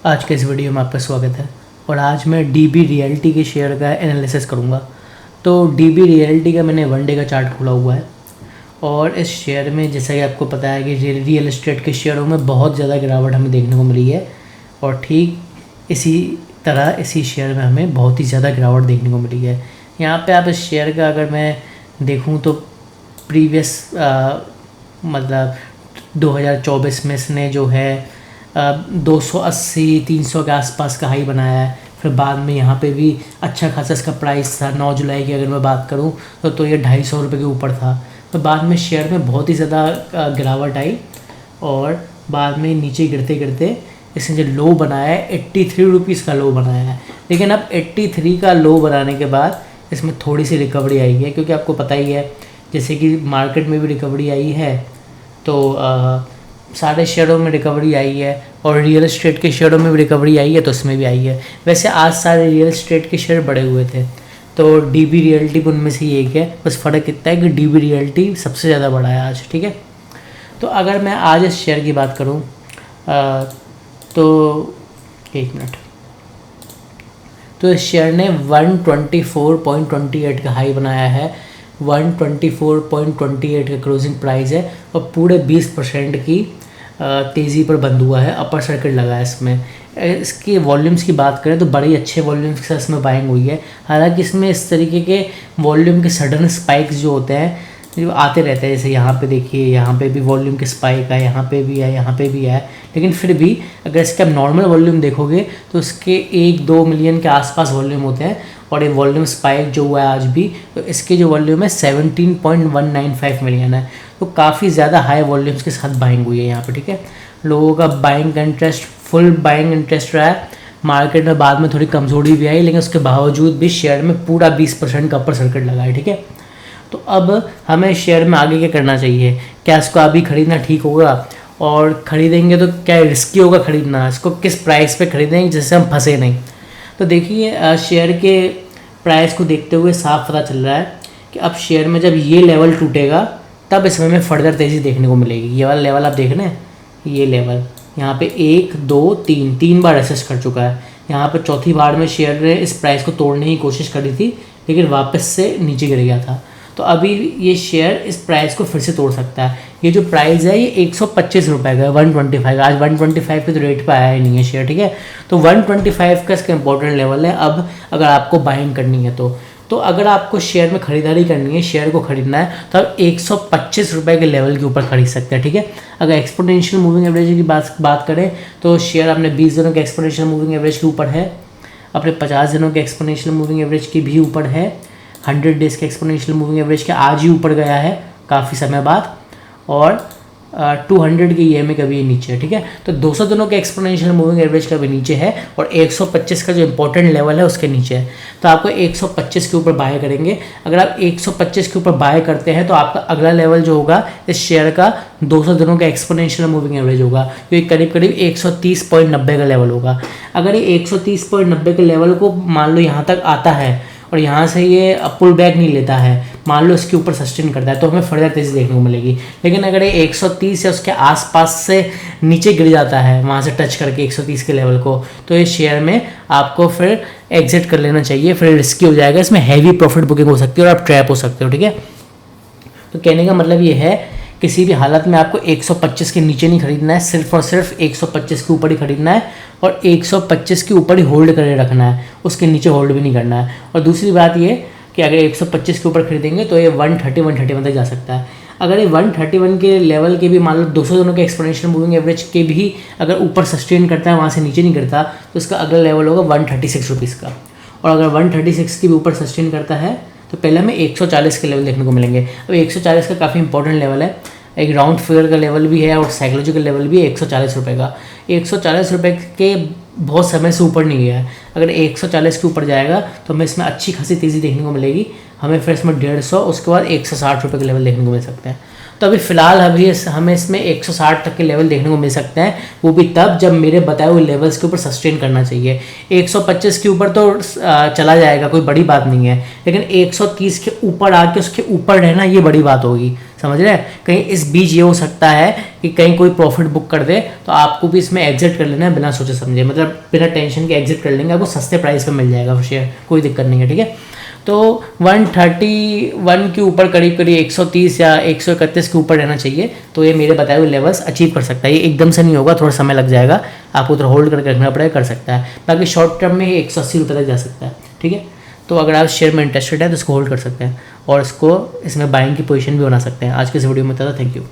आज के इस वीडियो में आपका स्वागत है और आज मैं डीबी रियल्टी के शेयर का एनालिसिस करूंगा। तो डीबी रियल्टी का मैंने वन डे का चार्ट खोला हुआ है और इस शेयर में जैसा कि आपको पता है कि रियल एस्टेट के शेयरों में बहुत ज़्यादा गिरावट हमें देखने को मिली है और ठीक इसी तरह इसी शेयर में हमें बहुत ही ज़्यादा गिरावट देखने को मिली है। यहाँ पर आप इस शेयर का अगर मैं देखूँ तो प्रीवियस मतलब 2024 में इसने जो है 280-300 के आसपास का हाई बनाया है। फिर बाद में यहाँ पे भी अच्छा खासा इसका प्राइस था। 9 जुलाई की अगर मैं बात करूँ तो ये 250 रुपये के ऊपर था। तो बाद में शेयर में बहुत ही ज़्यादा गिरावट आई और बाद में नीचे गिरते गिरते इसने जो लो बनाया है 83 रुपीज़ का लो बनाया है। लेकिन अब 83 का लो बनाने के बाद इसमें थोड़ी सी रिकवरी आई है, क्योंकि आपको पता ही है जैसे कि मार्केट में भी रिकवरी आई है तो सारे शेयरों में रिकवरी आई है और रियल एस्टेट के शेयरों में भी रिकवरी आई है तो इसमें भी आई है। वैसे आज सारे रियल एस्टेट के शेयर बढ़े हुए थे तो डीबी रियल्टी भी उनमें से एक है। बस फ़र्क इतना है कि डीबी रियल्टी सबसे ज़्यादा बढ़ा है आज। ठीक है, तो अगर मैं आज इस शेयर की बात करूं तो एक मिनट, तो इस शेयर ने 124.28 का हाई बनाया है, 124.28 का क्लोजिंग प्राइस है और पूरे 20% की तेज़ी पर बंद हुआ है। अपर सर्किट लगा है इसमें। इसकी वॉल्यूम्स की बात करें तो बड़ी अच्छे वॉल्यूम्स के साथ इसमें बाइंग हुई है। हालांकि इसमें इस तरीके के वॉल्यूम के सडन स्पाइक्स जो होते हैं जो आते रहते हैं, जैसे यहाँ पे देखिए, यहाँ पे भी वॉल्यूम के स्पाइक है, यहाँ पे भी है, यहाँ पे भी है। लेकिन फिर भी अगर इसके आप नॉर्मल वॉल्यूम देखोगे तो इसके 1-2 मिलियन के आसपास वॉल्यूम होते हैं और ये वॉल्यूम स्पाइक जो हुआ है आज भी, तो इसके जो वॉल्यूम है 17.195 मिलियन है। तो काफ़ी ज़्यादा हाई वॉल्यूम्स के साथ बाइंग हुई है यहाँ पे। ठीक है, लोगों का बाइंग का इंटरेस्ट, फुल बाइंग इंटरेस्ट रहा है। मार्केट में बाद में थोड़ी कमज़ोरी भी आई, लेकिन उसके बावजूद भी शेयर में पूरा 20% का अपर सर्किट लगा है। ठीक है, तो अब हमें शेयर में आगे क्या करना चाहिए? क्या इसको अभी ख़रीदना ठीक होगा? और ख़रीदेंगे तो क्या रिस्की होगा ख़रीदना? इसको किस प्राइस पे ख़रीदेंगे जिससे हम फंसे नहीं? तो देखिए, शेयर के प्राइस को देखते हुए साफ पता चल रहा है कि अब शेयर में जब ये लेवल टूटेगा तब इसमें हमें फर्दर तेज़ी देखने को मिलेगी। ये वाला लेवल आप देख रहे हैं, ये लेवल यहाँ पे 1, 2, 3 बार असिस्ट कर चुका है। यहाँ पे चौथी बार में शेयर ने इस प्राइस को तोड़ने की कोशिश करी थी, लेकिन वापस से नीचे गिर गया था। तो अभी ये शेयर इस प्राइस को फिर से तोड़ सकता है। ये जो प्राइस है ये 125 रुपये का है, 125 आज 125 के तो रेट पे आया ही नहीं है शेयर। ठीक है, तो 125 का इसका इंपॉर्टेंट लेवल है। अब अगर आपको बाइंग करनी है तो अगर आपको शेयर में खरीदारी करनी है, शेयर को खरीदना है, तो आप 125 रुपये के लेवल के ऊपर खरीद सकते हैं। ठीक है, अगर एक्सपोनेंशियल मूविंग एवरेज की बात करें तो शेयर अपने 20 दिनों के एक्सपोनेंशियल मूविंग एवरेज के ऊपर है, अपने 50 दिनों के एक्सपोनेंशियल मूविंग एवरेज के भी ऊपर है, 100 डेज़ के एक्सपोनेंशियल मूविंग एवरेज के आज ही ऊपर गया है काफ़ी समय बाद, और 200 के EMA का भी नीचे है। ठीक है, तो 200 दिनों के एक्सपोनेंशियल मूविंग एवरेज का भी नीचे है और 125 का जो इंपॉर्टेंट लेवल है उसके नीचे है। तो आपको 125 के ऊपर बाय करेंगे। अगर आप 125 के ऊपर बाय करते हैं तो आपका अगला लेवल जो होगा इस शेयर का 200 दिनों का एक्सपोनेंशियल मूविंग एवरेज होगा, जो करीब करीब 130.90 का लेवल होगा। अगर ये 130.90 के लेवल को मान लो यहाँ तक आता है और यहाँ से ये पुल बैक नहीं लेता है, मान लो इसके ऊपर सस्टेन करता है, तो हमें फर्दर तेज़ी देखने को मिलेगी। लेकिन अगर ये 130 या उसके आसपास से नीचे गिर जाता है, वहाँ से टच करके 130 के लेवल को, तो इस शेयर में आपको फिर एग्जिट कर लेना चाहिए। फिर रिस्की हो जाएगा, इसमें हैवी प्रॉफिट बुकिंग हो सकती है और आप ट्रैप हो सकते हो। ठीक है, तो कहने का मतलब ये है किसी भी हालत में आपको 125 के नीचे नहीं खरीदना है, सिर्फ और सिर्फ 125 के ऊपर ही खरीदना है और 125 के ऊपर ही होल्ड करके रखना है, उसके नीचे होल्ड भी नहीं करना है। और दूसरी बात ये कि अगर 125 के ऊपर खरीदेंगे तो ये 131 तक जा सकता है। अगर ये 131 के लेवल के भी मान लो 200 दिनों के एक्सपोनेंशियल मूविंग एवरेज के भी अगर ऊपर सस्टेन करता है, वहाँ से नीचे नहीं करता, तो इसका अगला लेवल होगा 136 रुपीज़ का। और अगर 136 के भी ऊपर सस्टेन करता है तो पहले हमें 140 के लेवल देखने को मिलेंगे। अब 140 का काफ़ी इंपॉर्टेंट लेवल है, एक राउंड फिगर का लेवल भी है और साइकोलॉजिकल लेवल भी है 140 रुपये का। 140 रुपये के बहुत समय से ऊपर नहीं गया है। अगर 140 के ऊपर जाएगा तो हमें इसमें अच्छी खासी तेज़ी देखने को मिलेगी। हमें फिर इसमें 150, उसके बाद 160 रुपये के लेवल देखने को मिल सकते हैं। तो अभी फ़िलहाल हमें इसमें 160 तक के लेवल देखने को मिल सकते हैं, वो भी तब जब मेरे बताए हुए लेवल्स के ऊपर सस्टेन करना चाहिए। 125 के ऊपर तो चला जाएगा, कोई बड़ी बात नहीं है, लेकिन 130 के ऊपर आके उसके ऊपर रहना ये बड़ी बात होगी। समझ रहे हैं। कहीं इस बीच ये हो सकता है कि कहीं कोई प्रॉफिट बुक कर दे, तो आपको भी इसमें एग्जिट कर लेना है बिना सोचे समझे, मतलब बिना टेंशन के एग्जिट कर लेंगे, आपको सस्ते प्राइस पे मिल जाएगा शेयर, कोई दिक्कत नहीं है, ठीक है। तो 131 के ऊपर करीब करीब 130 या 131 के ऊपर रहना चाहिए, तो ये मेरे बताए हुए लेवल्स अचीव कर सकता है। ये एकदम से नहीं होगा, थोड़ा समय लग जाएगा, आपको थोड़ा होल्ड करके रखना पड़ेगा, कर सकता है। बाकी शॉर्ट टर्म में 180 रुपये तक जा सकता है, ठीक है। तो अगर आप शेयर में इंटरेस्टेड है तो इसको होल्ड कर सकते हैं, और इसमें बाइंग की पोजीशन भी बना सकते हैं। आज के इस वीडियो में था, थैंक यू।